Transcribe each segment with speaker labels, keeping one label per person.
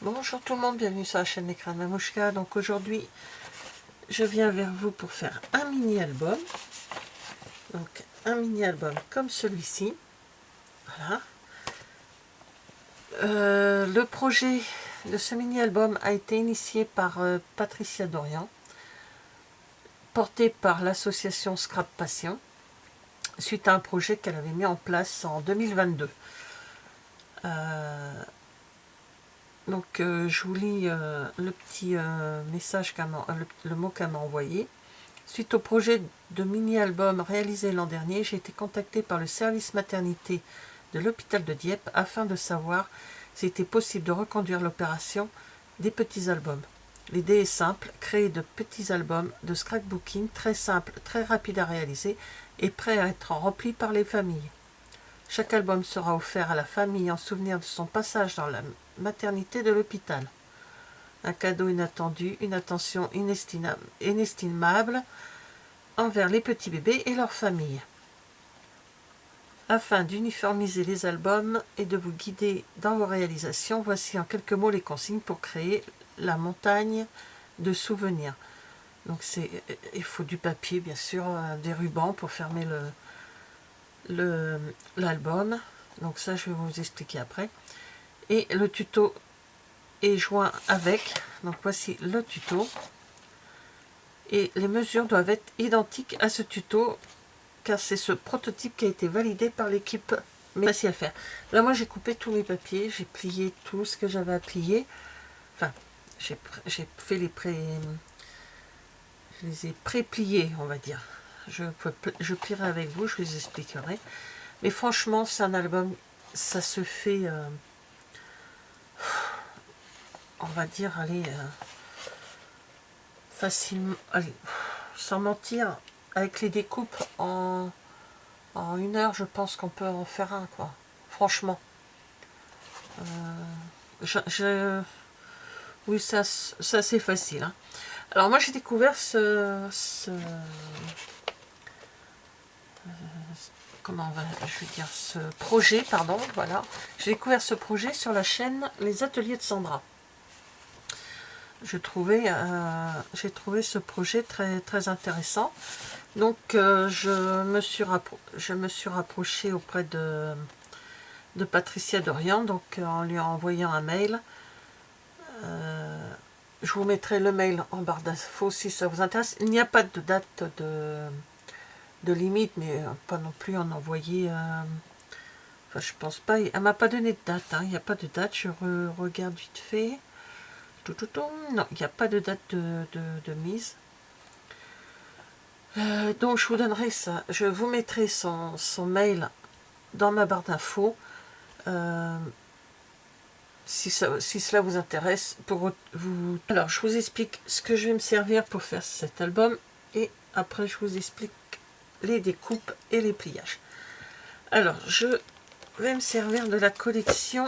Speaker 1: Bonjour tout le monde, bienvenue sur la chaîne L'écran de Mamouchka. Donc aujourd'hui, je viens vers vous pour faire un mini-album. Donc un mini-album comme celui-ci. Voilà. Le projet de ce mini-album a été initié par Patricia Dorian, porté par l'association Scrap Passion, suite à un projet qu'elle avait mis en place en 2022. Donc je vous lis le petit message, le mot qu'elle m'a envoyé. Suite au projet de mini-album réalisé l'an dernier, j'ai été contactée par le service maternité de l'hôpital de Dieppe afin de savoir s'il était possible de reconduire l'opération des petits albums. L'idée est simple, créer de petits albums de scrapbooking très simples, très rapides à réaliser et prêts à être remplis par les familles. Chaque album sera offert à la famille en souvenir de son passage dans la maternité de l'hôpital. Un cadeau inattendu, une attention inestimable envers les petits bébés et leurs familles. Afin d'uniformiser les albums et de vous guider dans vos réalisations, voici en quelques mots les consignes pour créer la montagne de souvenirs. Donc il faut du papier, bien sûr, des rubans pour fermer l'album. Donc ça, je vais vous expliquer après. Et le tuto est joint avec. Donc voici le tuto. Et les mesures doivent être identiques à ce tuto, car c'est ce prototype qui a été validé par l'équipe, mais facile à faire. Là, moi, j'ai coupé tous mes papiers, j'ai plié tout ce que j'avais à plier. Enfin, j'ai fait je les ai pré-pliés, on va dire. Je plierai avec vous, je vous expliquerai. Mais franchement, c'est un album, ça se fait, on va dire, allez, facilement, allez, sans mentir, avec les découpes en 1 heure, je pense qu'on peut en faire un, quoi. Franchement. Oui, ça c'est facile. Hein. Alors moi, j'ai découvert ce projet, pardon, voilà. J'ai découvert ce projet sur la chaîne Les Ateliers de Sandra. J'ai trouvé ce projet très intéressant. Donc je me suis rapprochée auprès de Patricia Dorian, donc en lui envoyant un mail. Je vous mettrai le mail en barre d'infos si ça vous intéresse. Il n'y a pas de date de limite, mais pas non plus en envoyer. Enfin, je pense pas. Elle m'a pas donné de date. Hein, il n'y a pas de date. Je regarde vite fait. Non, il n'y a pas de date de mise. Donc je vous donnerai ça. Je vous mettrai son mail dans ma barre d'infos. Si cela vous intéresse, pour vous... Alors, je vous explique ce que je vais me servir pour faire cet album, et après, je vous explique les découpes et les pliages. Alors, je vais me servir de la collection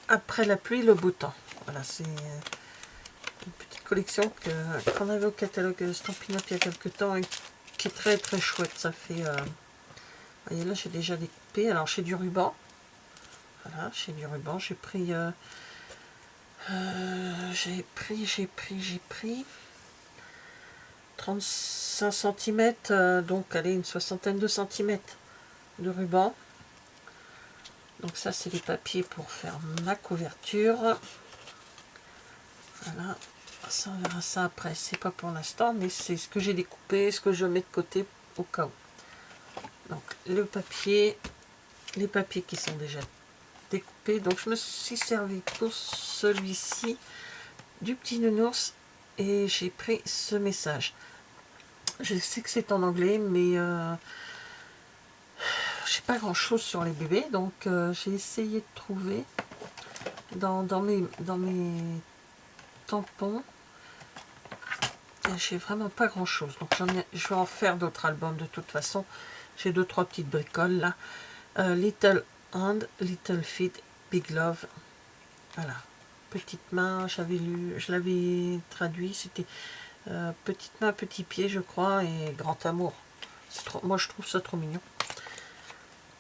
Speaker 1: Après la pluie, le beau temps. Voilà, c'est une petite collection qu'on avait au catalogue Stampin' Up il y a quelques temps, et qui est très chouette. Ça fait... voyez, là, j'ai déjà découpé. Alors, j'ai du ruban. Voilà, j'ai du ruban. J'ai pris... j'ai pris 35 cm, donc allez, une soixantaine de centimètres de ruban. Donc ça, c'est les papiers pour faire ma couverture. Voilà, ça, on verra ça après, c'est pas pour l'instant, mais c'est ce que j'ai découpé, ce que je mets de côté au cas où. Donc le papier, les papiers qui sont déjà découpés. Donc je me suis servi pour celui-ci du petit nounours, et j'ai pris ce message. Je sais que c'est en anglais, mais je sais pas grand chose sur les bébés, donc j'ai essayé de trouver dans mes tampons. J'ai vraiment pas grand chose, donc je vais en faire d'autres albums de toute façon. J'ai 2-3 petites bricoles là. Little Hand, Little Feet, Big Love. Voilà. Petite main, je l'avais traduit, c'était petite main, petit pied, je crois, et grand amour. Moi, je trouve ça trop mignon.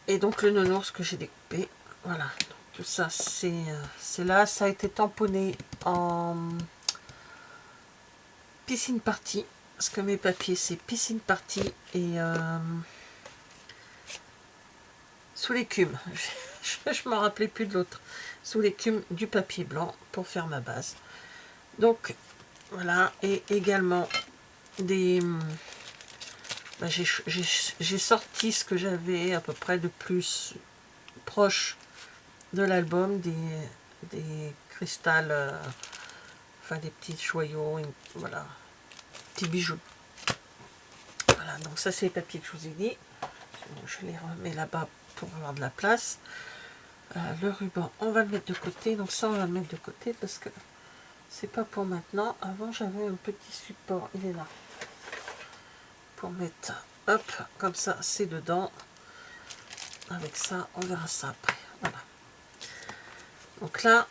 Speaker 1: Et donc, le nounours que j'ai découpé, voilà. Donc, tout ça, c'est là, ça a été tamponné en piscine party, parce que mes papiers c'est piscine party et sous l'écume. Je m'en rappelais plus de l'autre. Sous l'écume du papier blanc pour faire ma base. Donc voilà, et également des... Ben, j'ai sorti ce que j'avais à peu près de plus proche de l'album, des cristals, enfin des petits joyaux, voilà, petits bijoux. Voilà, donc ça c'est les papiers que je vous ai dit. Je les remets là-bas pour avoir de la place. Le ruban, on va le mettre de côté. Donc ça, on va le mettre de côté parce que c'est pas pour maintenant. Avant, j'avais un petit support. Il est là. Pour mettre, hop, comme ça, c'est dedans. Avec ça, on verra ça après. Voilà. Donc là,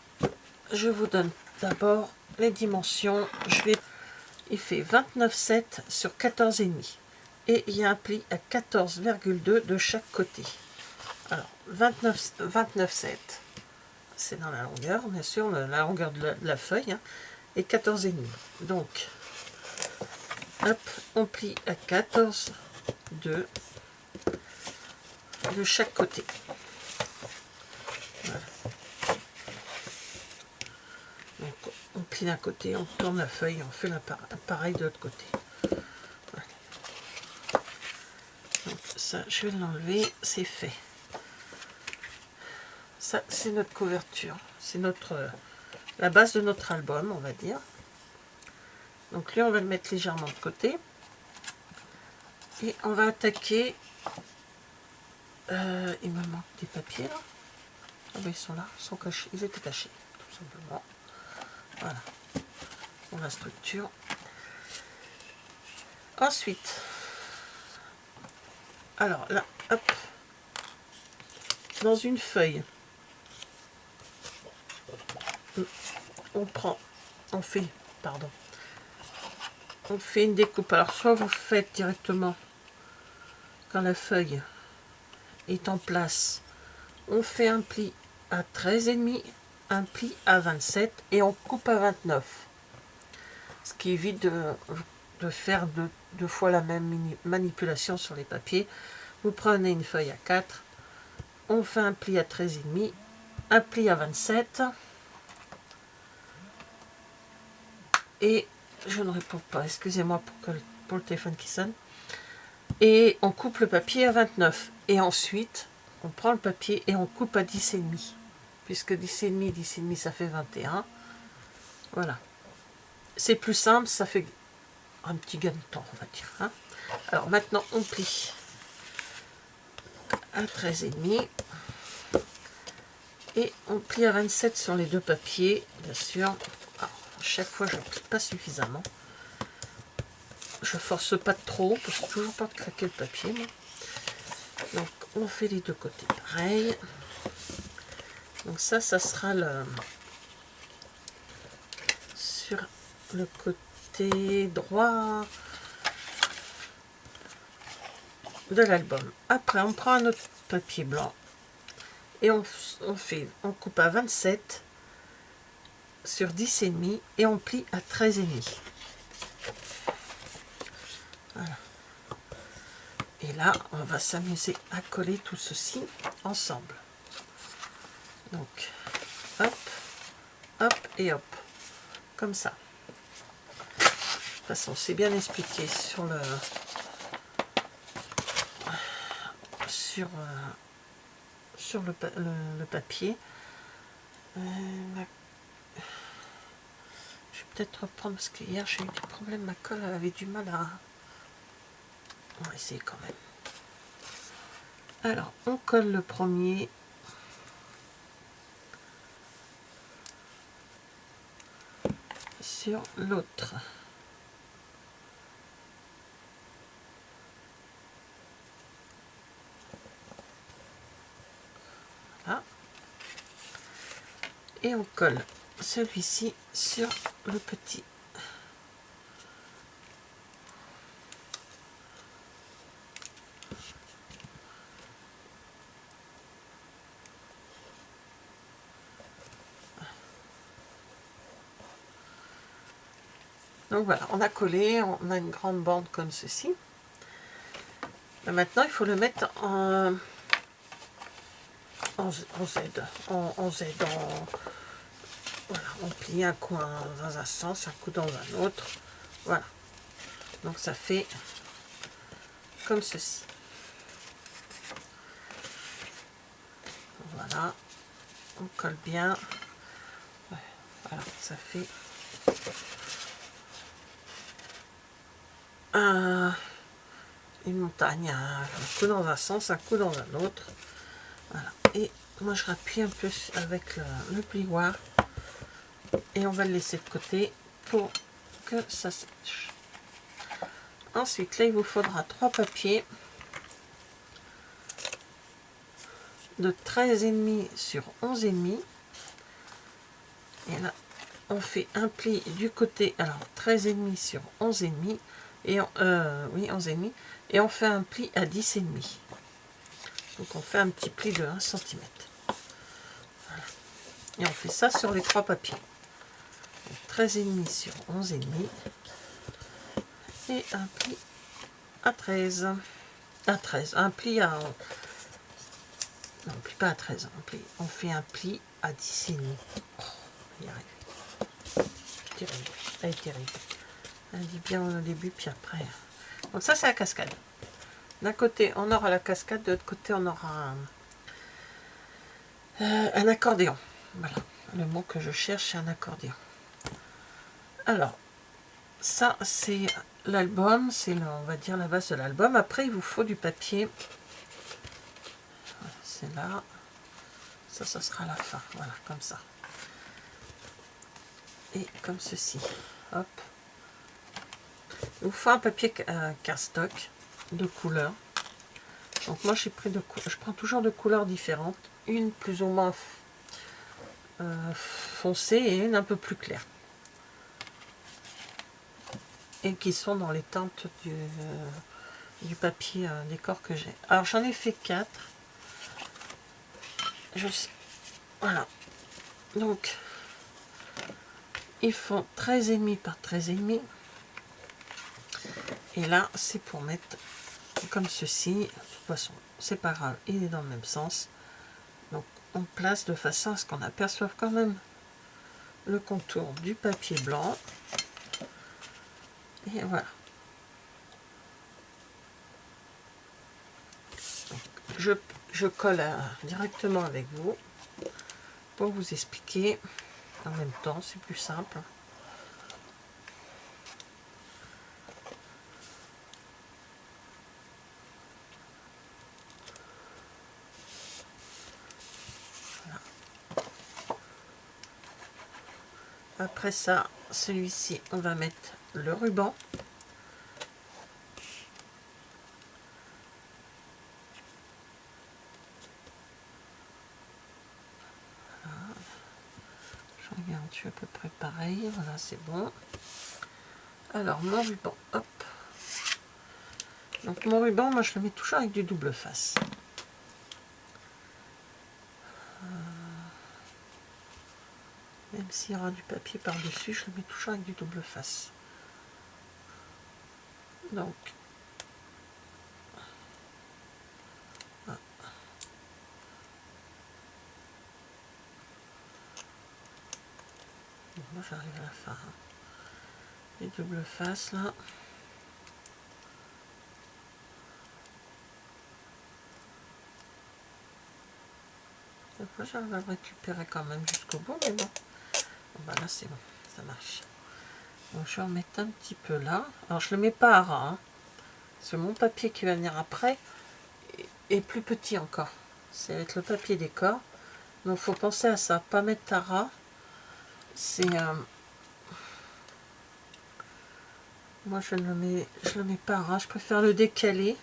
Speaker 1: je vous donne d'abord les dimensions. Il fait 29,7 sur 14,5. Et il y a un pli à 14,2 de chaque côté. Alors, 29,7, c'est dans la longueur, bien sûr, la longueur de la feuille, hein, et 14,5. Donc, hop, on plie à 14,2 de chaque côté. Voilà. Donc, on plie d'un côté, on tourne la feuille, on fait pareil de l'autre côté. Voilà. Donc, ça, je vais l'enlever, c'est fait. Ça, c'est notre couverture, c'est la base de notre album, on va dire. Donc lui, on va le mettre légèrement de côté. Et on va attaquer... il me manque des papiers, là. Ah ben, ils sont là, ils sont cachés, ils étaient cachés, tout simplement. Voilà, pour la structure. Ensuite, alors là, hop, dans une feuille, on fait une découpe. Alors soit vous faites directement quand la feuille est en place, on fait un pli à 13,5, un pli à 27 et on coupe à 29, ce qui évite de faire deux fois la même manipulation sur les papiers. Vous prenez une feuille à 4, on fait un pli à 13,5, un pli à 27 et je ne réponds pas, excusez-moi pour le téléphone qui sonne, et on coupe le papier à 29 et ensuite on prend le papier et on coupe à 10,5, puisque 10,5, 10,5 ça fait 21. Voilà, c'est plus simple, ça fait un petit gain de temps, on va dire, hein. Alors maintenant on plie à 13,5 et on plie à 27 sur les deux papiers, bien sûr. Alors, chaque fois je ne plie pas suffisamment, je force pas trop parce que toujours pas de craquer le papier, moi. Donc on fait les deux côtés pareil. Donc ça sera sur le côté droit de l'album. Après on prend un autre papier blanc et on coupe à 27 sur 10,5 et on plie à 13,5. Voilà. Et là on va s'amuser à coller tout ceci ensemble. Donc hop, hop et hop, comme ça. De toute façon c'est bien expliqué sur le papier. Je vais peut-être reprendre parce que hier j'ai eu des problèmes, ma colle elle avait du mal à... On va essayer quand même. Alors on colle le premier. Sur l'autre. Voilà. Et on colle celui-ci sur le petit. Donc voilà, on a collé, on a une grande bande comme ceci. Et maintenant, il faut le mettre en Z, voilà, on plie un coin dans un sens, un coup dans un autre. Voilà. Donc ça fait comme ceci. Voilà. On colle bien. Ouais, voilà, ça fait une montagne, un coup dans un sens, un coup dans un autre. Voilà. Et moi je rappuie un peu avec le plioir et on va le laisser de côté pour que ça sèche. Ensuite, là, il vous faudra 3 papiers de 13,5 sur 11,5. Et là, on fait un pli du côté, alors 13,5 sur 11,5. Et oui, 11,5. Et on fait un pli à 10,5. Donc, on fait un petit pli de 1 cm. Voilà. Et on fait ça sur les 3 papiers. 13,5 sur 11,5. Et un pli à 13. À 13. Un pli à... Non, un pli pas à 13. On fait un pli à 10,5. Oh, on y arrive. Terrible. Elle est terrible. Elle dit bien au début, puis après. Donc ça, c'est la cascade. D'un côté, on aura la cascade. De l'autre côté, on aura un accordéon. Voilà. Le mot que je cherche, c'est un accordéon. Alors, ça, c'est l'album. C'est, on va dire, la base de l'album. Après, il vous faut du papier. Voilà, c'est là. Ça sera la fin. Voilà, comme ça. Et comme ceci. Hop. Il vous faut un papier cardstock de couleur. Donc moi j'ai pris je prends toujours de couleurs différentes, une plus ou moins foncée et une un peu plus claire. Et qui sont dans les teintes du papier décor que j'ai. Alors j'en ai fait 4. Voilà. Donc ils font 13,5 par 13,5. Et là c'est pour mettre comme ceci. De toute façon c'est pas grave, il est dans le même sens. Donc on place de façon à ce qu'on aperçoive quand même le contour du papier blanc. Et voilà. Donc, je colle directement avec vous pour vous expliquer en même temps, c'est plus simple. Voilà. Après ça, celui-ci, on va mettre le ruban. Voilà. Je regarde, je suis à peu près pareil. Voilà, c'est bon. Alors, mon ruban, hop. Donc, mon ruban, moi, je le mets toujours avec du double face. Même s'il y aura du papier par-dessus, je le mets toujours avec du double face. Donc, voilà. Moi, j'arrive à la fin. Les double faces, là. Des fois, j'arrive à le récupérer quand même jusqu'au bout, mais bon. Bon bah là, c'est bon, ça marche. Donc, je vais en mettre un petit peu là. Alors, je le mets pas à ras, hein, parce que mon papier qui va venir après est plus petit encore. C'est avec le papier décor. Donc, il faut penser à ça, pas mettre à ras. C'est... moi, je le mets pas à ras. Je préfère le décaler.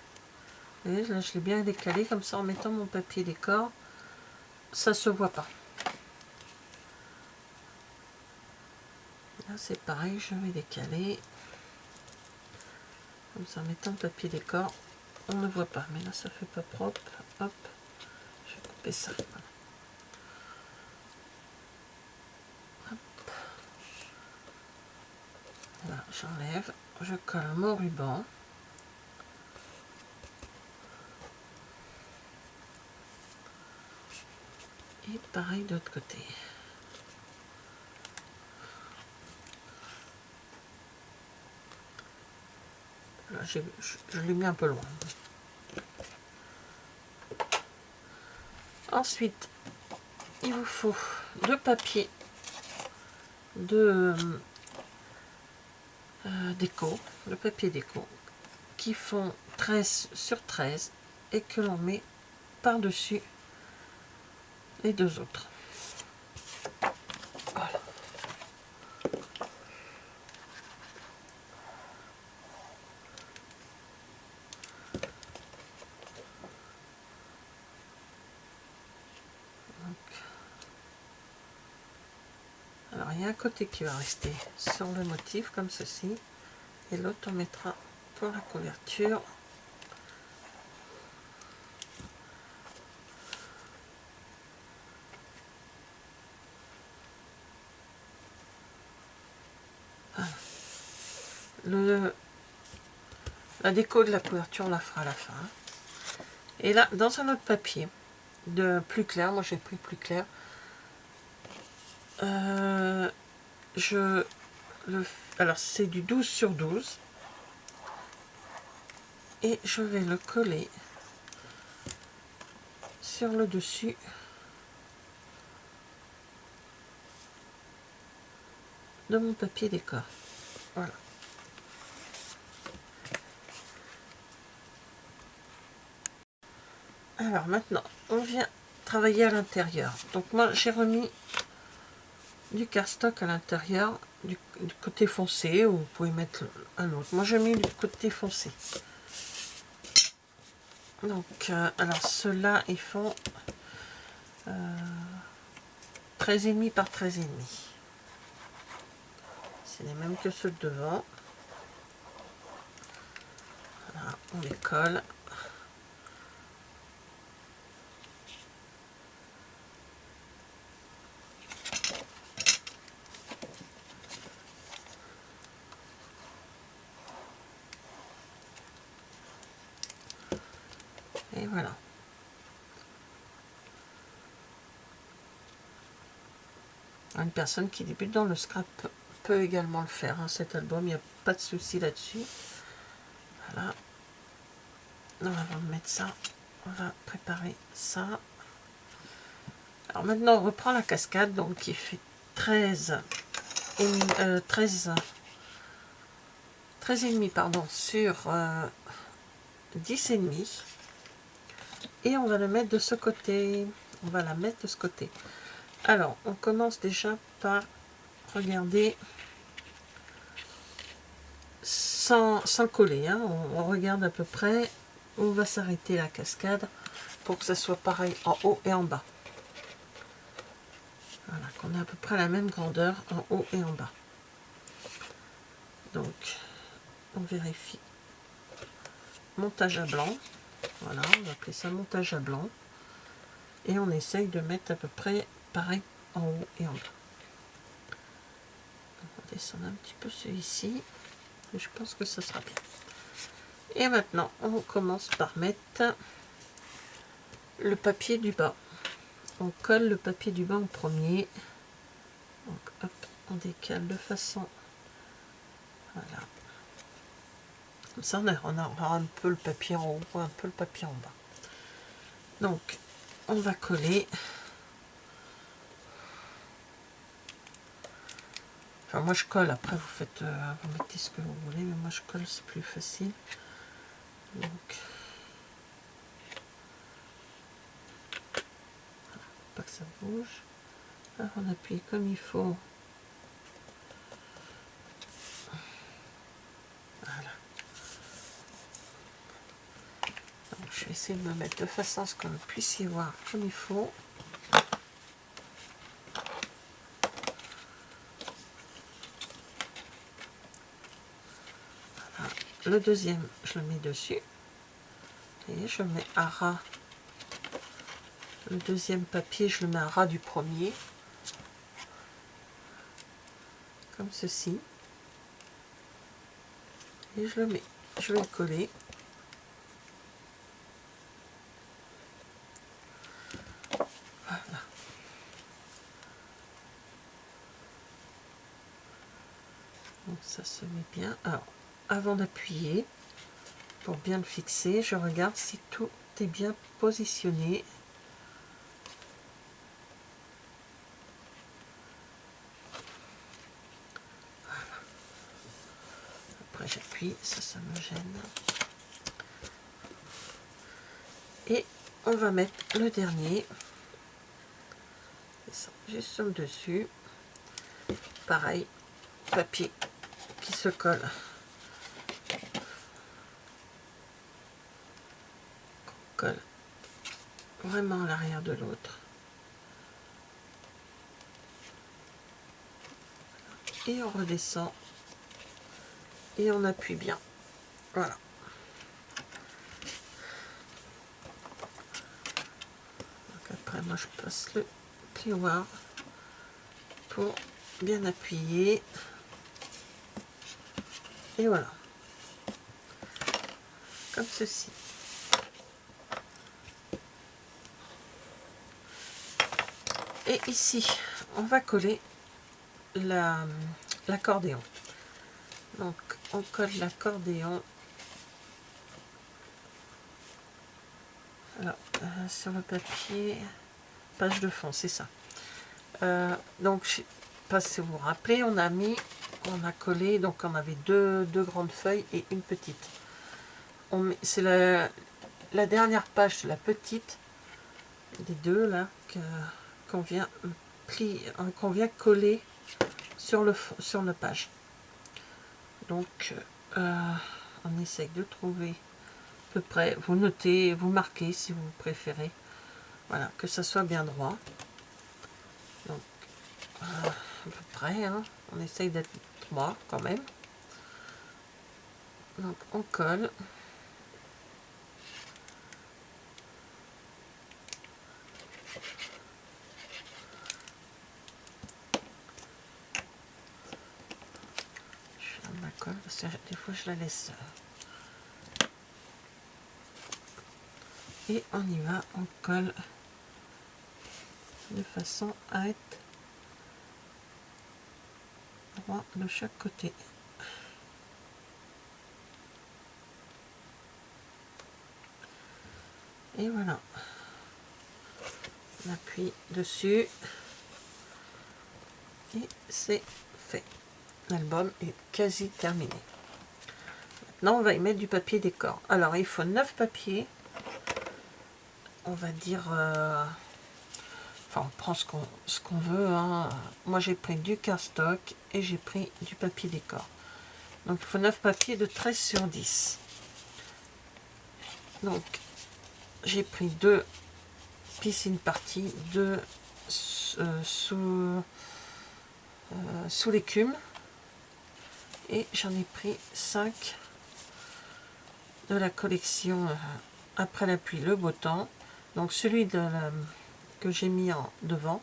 Speaker 1: Vous voyez, là, je l'ai bien décalé. Comme ça, en mettant mon papier décor, ça se voit pas. Là, c'est pareil, je vais décaler. Comme ça, en mettant le papier décor, on ne voit pas. Mais là, ça fait pas propre. Hop, je vais couper ça. Voilà. Hop. Là. Voilà, j'enlève, je colle mon ruban. Et pareil de l'autre côté. Là, je l'ai mis un peu loin. Ensuite, il vous faut deux papiers de déco, le papier déco, qui font 13 sur 13 et que l'on met par-dessus les deux autres. Voilà. Alors il y a un côté qui va rester sur le motif comme ceci et l'autre on mettra pour la couverture. Voilà. La déco de la couverture on la fera à la fin. Et là dans un autre papier de plus clair, moi j'ai pris plus clair, alors c'est du 12 sur 12 et je vais le coller sur le dessus de mon papier décor. Voilà. Alors maintenant on vient travailler à l'intérieur. Donc moi j'ai remis du cardstock à l'intérieur du côté foncé, ou vous pouvez mettre un autre. Moi j'ai mis du côté foncé. Donc alors ceux-là ils font 13,5 par 13,5. C'est les mêmes que ceux de devant. Voilà, on les colle. Et voilà. Une personne qui débute dans le scrap peut également le faire, hein, cet album, il n'y a pas de souci là-dessus. Voilà. Donc, avant de mettre ça, on va préparer ça. Alors maintenant, on reprend la cascade, donc qui fait 13 et demi pardon, sur 10 et demi. Et on va le mettre de ce côté. On va la mettre de ce côté. Alors, on commence déjà par regarder sans coller. Hein. On regarde à peu près où va s'arrêter la cascade pour que ça soit pareil en haut et en bas. Voilà, qu'on ait à peu près la même grandeur en haut et en bas. Donc, on vérifie. Montage à blanc. Voilà, on va appeler ça montage à blanc. Et on essaye de mettre à peu près pareil en haut et en bas. On va descendre un petit peu celui-ci. Et je pense que ça sera bien. Et maintenant, on commence par mettre le papier du bas. On colle le papier du bas en premier. Donc, hop, on décale de façon... Voilà. Comme ça, on aura un peu le papier en haut, un peu le papier en bas. Donc, on va coller. Enfin, moi je colle, après vous faites, vous mettez ce que vous voulez, mais moi je colle, c'est plus facile. Donc, pas que ça bouge. Alors, on appuie comme il faut. Voilà. Donc, je vais essayer de me mettre de façon à ce qu'on puisse y voir comme il faut. Voilà. Le deuxième, je le mets dessus. Et je mets à ras. Le deuxième papier, je le mets à ras du premier. Comme ceci. et je le mets, je vais le coller. Voilà. Donc ça se met bien. Alors, avant d'appuyer, pour bien le fixer, je regarde si tout est bien positionné. Voilà. Après j'appuie, ça me gêne. Et on va mettre le dernier. Ça, juste sur le dessus. Pareil, papier qui se colle. On colle vraiment à l'arrière de l'autre. Et on redescend. Et on appuie bien. Voilà. Donc après, moi, je passe le plioir pour bien appuyer. Et voilà. Comme ceci. Et ici, on va coller l'accordéon. Donc, on colle l'accordéon. Alors, sur le papier, page de fond, c'est ça. Donc, je ne sais pas si vous vous rappelez, on a collé, donc on avait deux grandes feuilles et une petite. C'est la dernière page de la petite, des deux là, qu'on vient coller sur la page. Donc, on essaye de trouver à peu près, vous notez, vous marquez si vous préférez, voilà, que ça soit bien droit. Donc, à peu près, hein, on essaye d'être droit quand même. Donc, on colle. Je ferme ma colle parce que des fois je la laisse. Et on y va, on colle de façon à être droit de chaque côté. Et voilà. On appuie dessus. Et c'est fait. L'album est quasi terminé. Maintenant, on va y mettre du papier décor. Alors, il faut 9 papiers. On va dire... enfin, on prend ce qu'on veut. Hein. Moi, j'ai pris du cardstock et j'ai pris du papier décor. Donc, il faut 9 papiers de 13 sur 10. Donc, j'ai pris 2 piscine party, 2 sous l'écume. Et j'en ai pris 5 de la collection Après la pluie, le beau temps. Donc celui que j'ai mis en devant,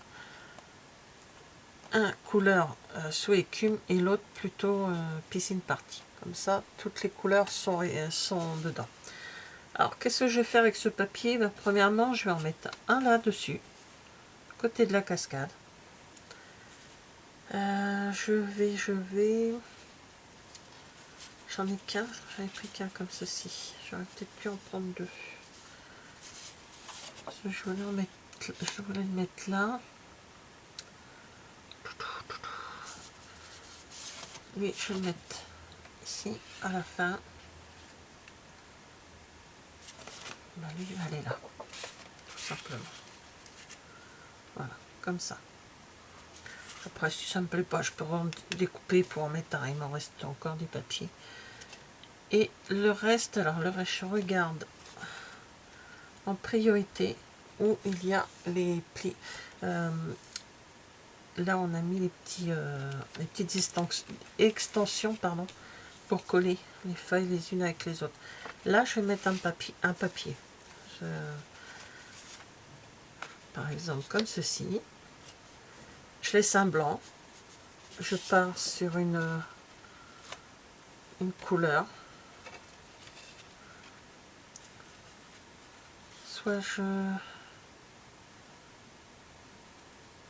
Speaker 1: un couleur sous écume et l'autre plutôt piscine party. Comme ça, toutes les couleurs sont dedans. Alors, qu'est-ce que je vais faire avec ce papier? Ben, premièrement, je vais en mettre un là-dessus, côté de la cascade. Je vais... J'en ai qu'un, j'en ai pris qu'un comme ceci. J'aurais peut-être pu en prendre 2. Je voulais le mettre là. Oui, je vais le mettre ici, à la fin. Ben, lui, il va aller là, tout simplement. Voilà, comme ça. Après, si ça ne me plaît pas, je peux en découper pour en mettre un. Il m'en reste encore du papier. Et le reste, alors le reste, je regarde en priorité où il y a les plis. Là, on a mis les petites extensions, pardon, pour coller les feuilles les unes avec les autres. Là, je vais mettre un papier. Par exemple, comme ceci. Je laisse un blanc. Je pars sur une couleur. soit je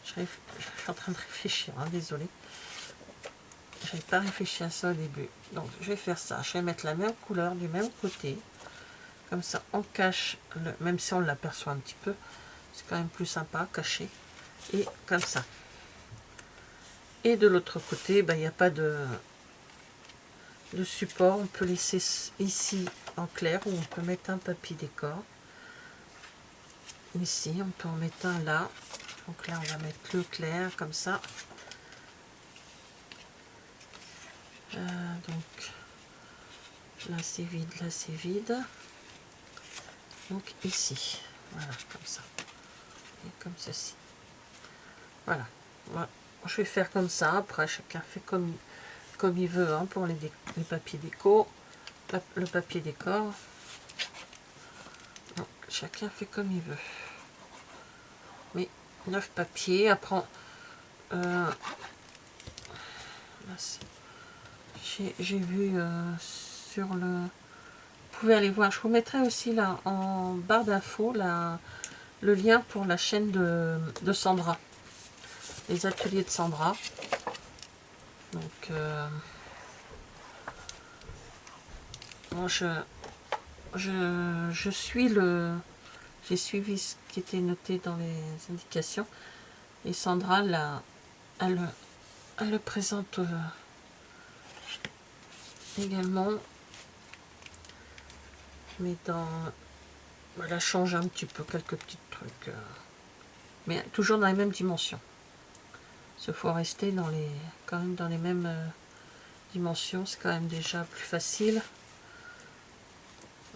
Speaker 1: suis en train de réfléchir, hein, désolé. J'avais pas réfléchi à ça au début. Donc je vais faire ça. Je vais mettre la même couleur du même côté. Comme ça, on cache, même si on l'aperçoit un petit peu, c'est quand même plus sympa, caché. Et comme ça. Et de l'autre côté, il n'y a pas de support. On peut laisser ici en clair ou on peut mettre un papier décor. Ici, on peut en mettre un là. Donc là, on va mettre le clair comme ça. Donc là, c'est vide, là, c'est vide. Donc ici, voilà, comme ça. Et comme ceci. Voilà. Voilà. Je vais faire comme ça. Après, chacun fait comme il veut, hein, pour les papiers déco. Le papier décor. Donc, chacun fait comme il veut. Mais 9 papiers. Après, j'ai vu sur le... Vous pouvez aller voir. Je vous mettrai aussi là en barre d'infos le lien pour la chaîne de Sandra. Les ateliers de Sandra. Donc, moi, je suis j'ai suivi ce qui était noté dans les indications. Et Sandra, elle le présente également. Mais elle change un petit peu, quelques petits trucs. Mais toujours dans les mêmes dimensions. Il faut rester quand même dans les mêmes dimensions. C'est quand même déjà plus facile.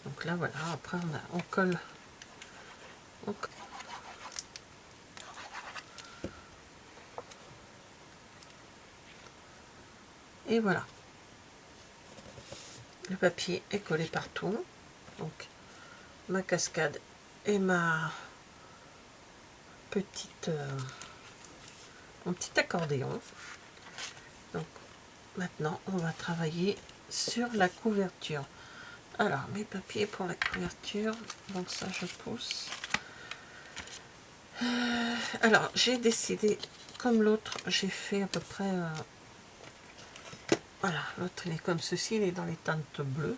Speaker 1: Donc là, voilà. Après, on colle. Et voilà. Le papier est collé partout. Donc, ma cascade et ma petite... mon petit accordéon. Donc, maintenant, on va travailler sur la couverture. Alors, mes papiers pour la couverture. Donc ça, je pousse. Alors, j'ai décidé, comme l'autre, j'ai fait à peu près... voilà, l'autre, il est comme ceci, il est dans les teintes bleues.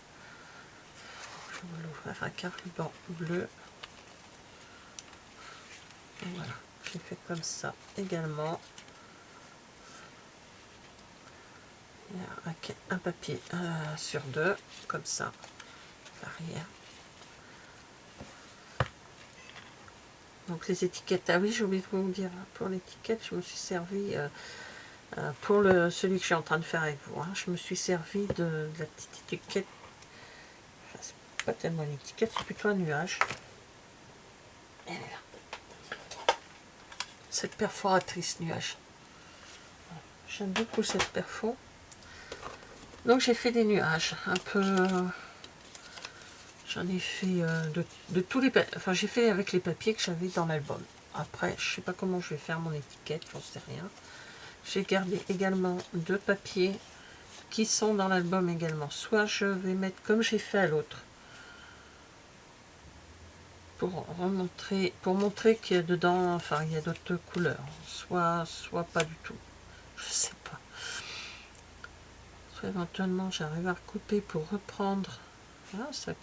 Speaker 1: Je vais l'ouvrir avec un ruban bleu. Et voilà, j'ai fait comme ça également. Avec un papier sur deux, comme ça, l'arrière. Donc les étiquettes, ah oui, j'ai oublié de vous dire, pour l'étiquette, je me suis servi, pour celui que je suis en train de faire avec vous, hein, je me suis servi de la petite étiquette, enfin, c'est pas tellement une étiquette, c'est plutôt un nuage. Elle est là. Cette perforatrice nuage. J'aime beaucoup cette perfo. Donc j'ai fait des nuages, un peu... J'en ai fait de tous les... Enfin, j'ai fait avec les papiers que j'avais dans l'album. Après, je sais pas comment je vais faire mon étiquette, j'en sais rien. J'ai gardé également 2 papiers qui sont dans l'album également. Soit je vais mettre comme j'ai fait à l'autre, pour montrer qu'il y a dedans, enfin, il y a d'autres couleurs. Soit pas du tout. Je sais pas. Soit éventuellement, j'arrive à recouper pour reprendre. Ah, ce serait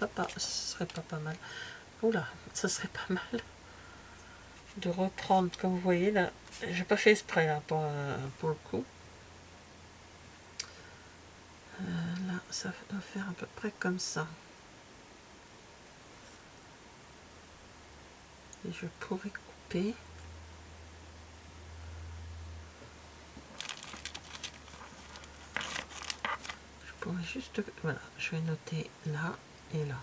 Speaker 1: pas mal. Oula, ça serait pas mal de reprendre, comme vous voyez là. J'ai pas fait exprès là pour le coup. Là, ça doit faire à peu près comme ça. Et je pourrais couper. Je pourrais juste... Voilà, je vais noter là et là.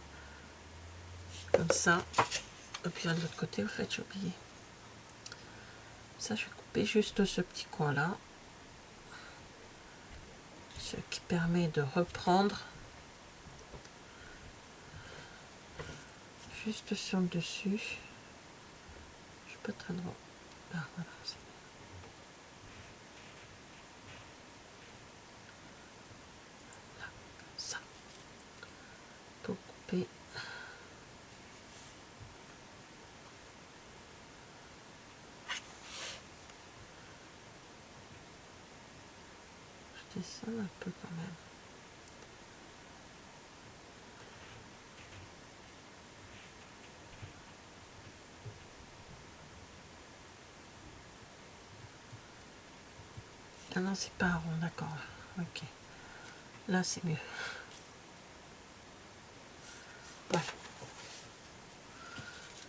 Speaker 1: Comme ça. Et puis de l'autre côté, au fait, j'ai oublié. Ça, je vais couper juste ce petit coin là. Ce qui permet de reprendre juste sur le dessus. Je suis pas très droit. Ah, voilà, c'est là, comme ça. Pour couper. sonne un peu quand même. Ah non, c'est pas rond, d'accord. Ok. Là, c'est mieux. Voilà.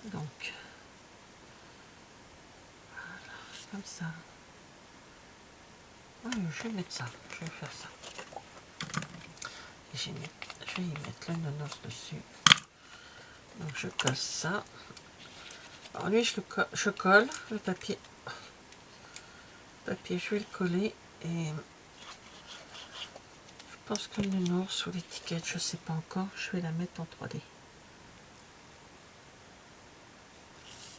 Speaker 1: Donc, voilà, comme ça. Oui, je vais mettre ça. Je vais faire ça. Et je vais y mettre le nonos dessus. Donc, je colle ça. Alors, lui, je colle le papier. Je vais le coller et je pense que le nounours ou l'étiquette, je sais pas encore, je vais la mettre en 3D.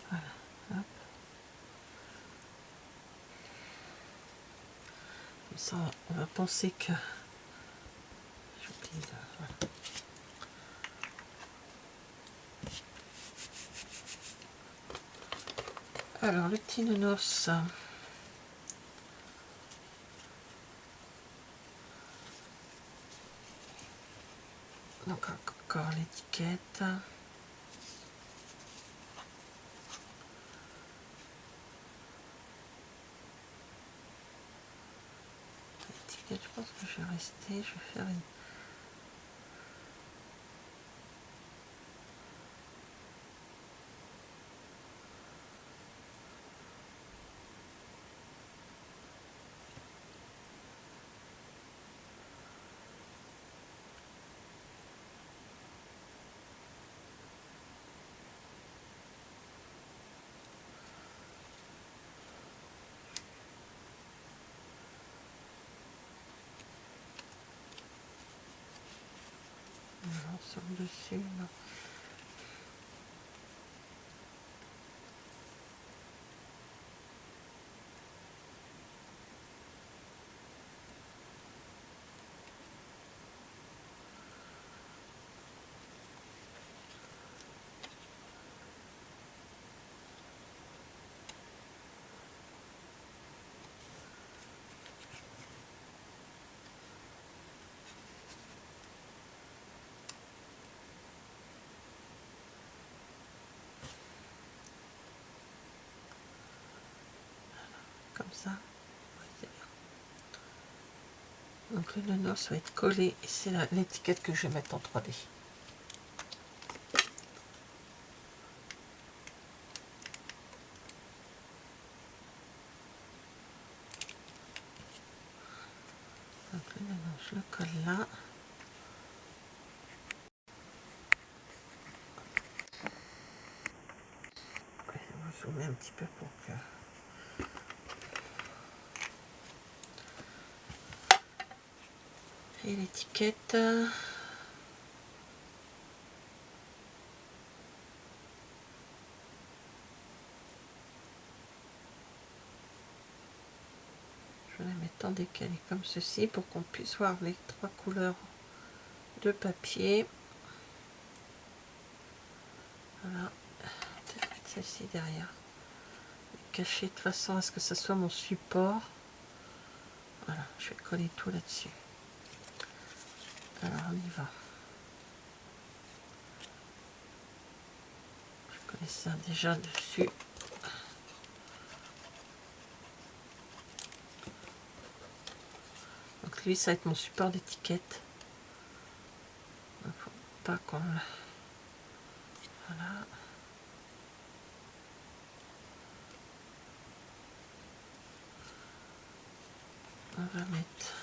Speaker 1: Voilà, hop. Comme ça, on va penser que j'oublie de... Voilà. Alors, le petit nounours, donc encore l'étiquette. L'étiquette, je pense que je vais rester, je vais faire une... Voilà, sur le dessus, là. Comme ça. Ouais, donc le nounours va être collé et c'est l'étiquette que je vais mettre en 3D. Donc le nounours, je le colle là. Ouais, on va zoomer un petit peu pour que... Et l'étiquette... Je vais la mettre en décalé comme ceci pour qu'on puisse voir les 3 couleurs de papier. Voilà, peut-être mettre celle-ci derrière. Cacher de façon à ce que ce soit mon support. Voilà, je vais coller tout là-dessus. Alors on y va. Je connais ça déjà dessus. Donc lui, ça va être mon support d'étiquette. Il ne faut pas qu'on le... Voilà. On va mettre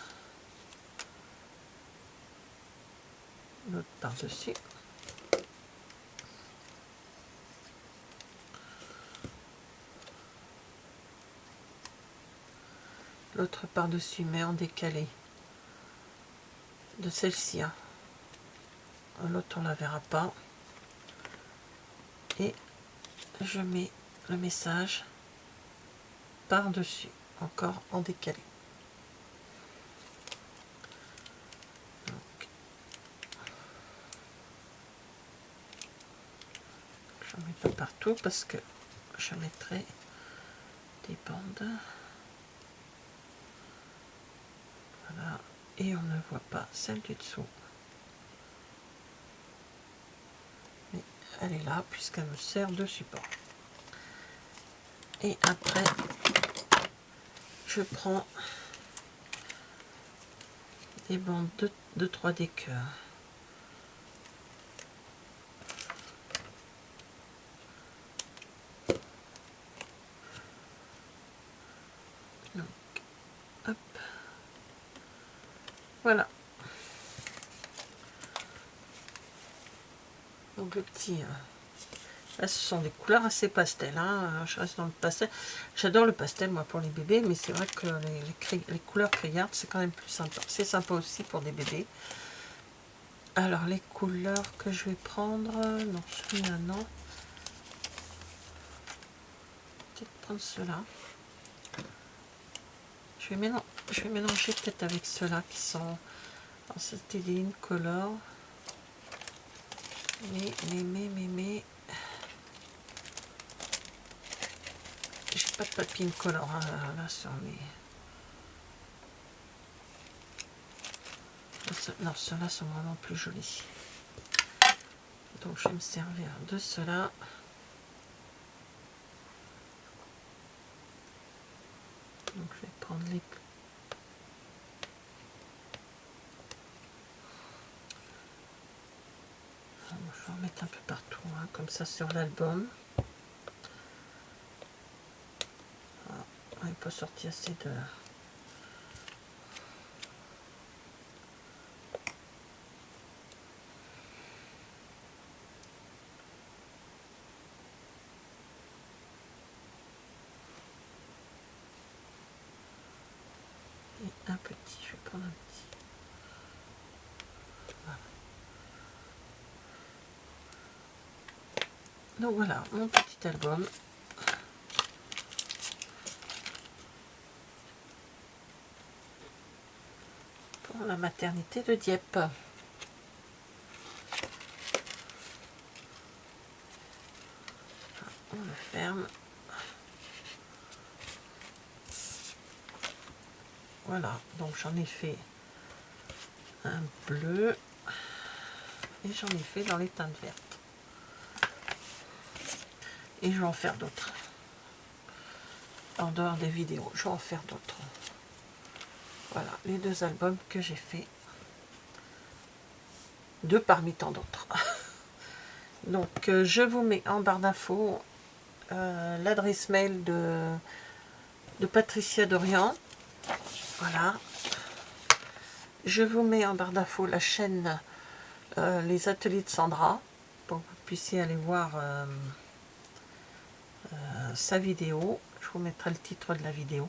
Speaker 1: l'autre par-dessus. L'autre par-dessus, mais en décalé. De celle-ci. Hein. L'autre, on la verra pas. Et je mets le message par-dessus, encore en décalé. Donc, je ne mets pas partout parce que je mettrai des bandes. Voilà, et on ne voit pas celle du dessous. Mais elle est là puisqu'elle me sert de support. Et après, je prends des bandes de 3D cœur. Donc, hop. Voilà. Donc le petit... là, ce sont des couleurs assez pastel. Hein. Je reste dans le pastel. J'adore le pastel, moi, pour les bébés, mais c'est vrai que les couleurs criardes, c'est quand même plus sympa. C'est sympa aussi pour des bébés. Alors, les couleurs que je vais prendre... non, celui-là, non. Peut-être prendre ceux-là. Je vais mélanger peut-être avec ceux-là qui sont... c'était des incolores. Mais... j'ai pas de papier incolore hein, là sur mes... non, ceux-là sont vraiment plus jolis. Donc je vais me servir de ceux-là. Donc je vais prendre les... je vais en mettre un peu partout, hein, comme ça sur l'album. Il n'est pas sorti assez de... Et un petit, je vais prendre un petit. Voilà. Donc voilà, mon petit album. Pour la maternité de Dieppe. On le ferme. Voilà, donc j'en ai fait un bleu et j'en ai fait dans les teintes vertes. Et je vais en faire d'autres. En dehors des vidéos, je vais en faire d'autres. Voilà, les deux albums que j'ai fait. Deux parmi tant d'autres. Donc, je vous mets en barre d'infos l'adresse mail de Patricia Dorian. Voilà. Je vous mets en barre d'infos la chaîne Les Ateliers de Sandra, pour que vous puissiez aller voir sa vidéo. Je vous mettrai le titre de la vidéo.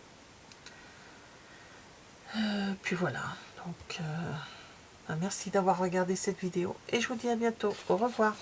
Speaker 1: Puis voilà. Donc, merci d'avoir regardé cette vidéo et je vous dis à bientôt. Au revoir.